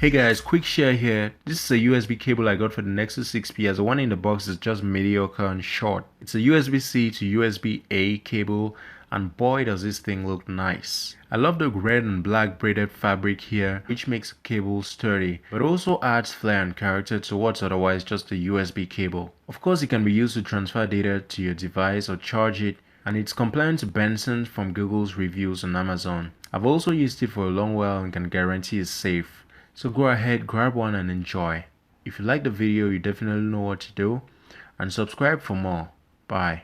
Hey guys, quick share here. This is a USB cable I got for the Nexus 6P, as the one in the box is just mediocre and short. It's a USB-C to USB-A cable, and boy does this thing look nice. I love the red and black braided fabric here, which makes the cable sturdy, but also adds flair and character to what's otherwise just a USB cable. Of course, it can be used to transfer data to your device or charge it, and it's compliant to Benson from Google's reviews on Amazon. I've also used it for a long while and can guarantee it's safe. So go ahead, grab one and enjoy. If you like the video, you definitely know what to do, and subscribe for more. Bye.